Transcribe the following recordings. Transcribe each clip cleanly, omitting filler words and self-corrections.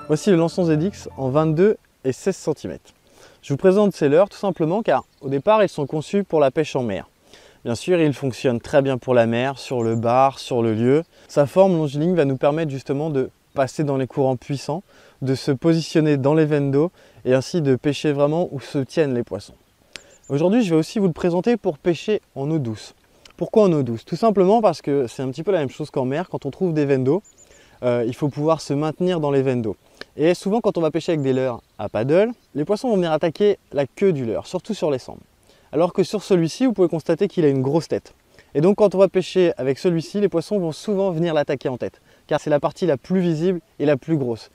Voici le Lançon ZX en 22 et 16 cm. Je vous présente ces leurres tout simplement car au départ ils sont conçus pour la pêche en mer. Bien sûr, ils fonctionnent très bien pour la mer, sur le bar, sur le lieu. Sa forme longiligne va nous permettre justement de passer dans les courants puissants, de se positionner dans les veines d'eau et ainsi de pêcher vraiment où se tiennent les poissons. Aujourd'hui, je vais aussi vous le présenter pour pêcher en eau douce. Pourquoi en eau douce? Tout simplement parce que c'est un petit peu la même chose qu'en mer. Quand on trouve des veines d'eau, il faut pouvoir se maintenir dans les veines d'eau. Et souvent, quand on va pêcher avec des leurres à paddle, les poissons vont venir attaquer la queue du leurre, surtout sur les sandres. Alors que sur celui-ci, vous pouvez constater qu'il a une grosse tête. Et donc, quand on va pêcher avec celui-ci, les poissons vont souvent venir l'attaquer en tête, car c'est la partie la plus visible et la plus grosse.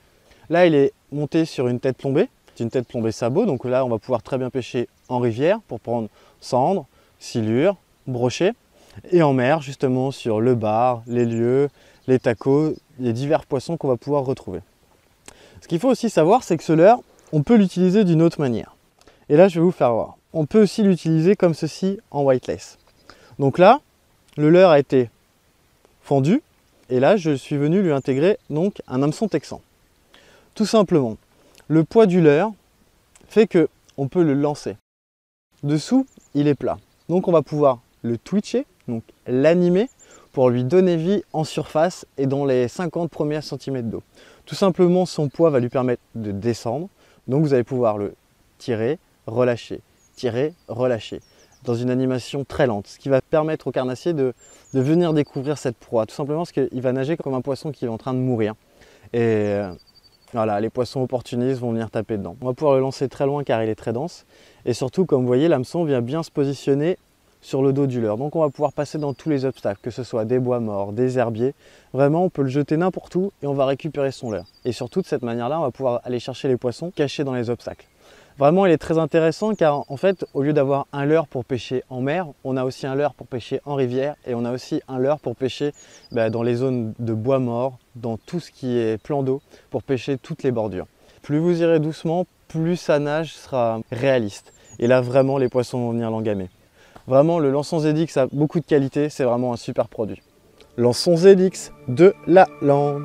Là, il est monté sur une tête plombée. C'est une tête plombée sabot, donc là, on va pouvoir très bien pêcher en rivière pour prendre sandre, silure, brochet. Et en mer, justement, sur le bar, les lieux, les tacos, les divers poissons qu'on va pouvoir retrouver. Ce qu'il faut aussi savoir, c'est que ce leurre, on peut l'utiliser d'une autre manière. Et là, je vais vous faire voir. On peut aussi l'utiliser comme ceci en whiteless. Donc là, le leurre a été fendu et là, je suis venu lui intégrer donc un hameçon texan. Tout simplement, le poids du leurre fait qu'on peut le lancer. Dessous, il est plat. Donc on va pouvoir le twitcher, donc l'animer pour lui donner vie en surface et dans les 50 premiers centimètres d'eau. Tout simplement, son poids va lui permettre de descendre. Donc vous allez pouvoir le tirer, relâcher, dans une animation très lente. Ce qui va permettre au carnassier de venir découvrir cette proie. Tout simplement parce qu'il va nager comme un poisson qui est en train de mourir. Et voilà, les poissons opportunistes vont venir taper dedans. On va pouvoir le lancer très loin car il est très dense. Et surtout, comme vous voyez, l'hameçon vient bien se positionner sur le dos du leurre. Donc on va pouvoir passer dans tous les obstacles, que ce soit des bois morts, des herbiers. Vraiment, on peut le jeter n'importe où et on va récupérer son leurre. Et surtout, de cette manière-là, on va pouvoir aller chercher les poissons cachés dans les obstacles. Vraiment, il est très intéressant car en fait, au lieu d'avoir un leurre pour pêcher en mer, on a aussi un leurre pour pêcher en rivière et on a aussi un leurre pour pêcher dans les zones de bois mort, dans tout ce qui est plan d'eau, pour pêcher toutes les bordures. Plus vous irez doucement, plus sa nage sera réaliste. Et là, vraiment, les poissons vont venir l'engamer. Vraiment, le Lançon ZX a beaucoup de qualité, c'est vraiment un super produit. Lançon ZX de la Lande.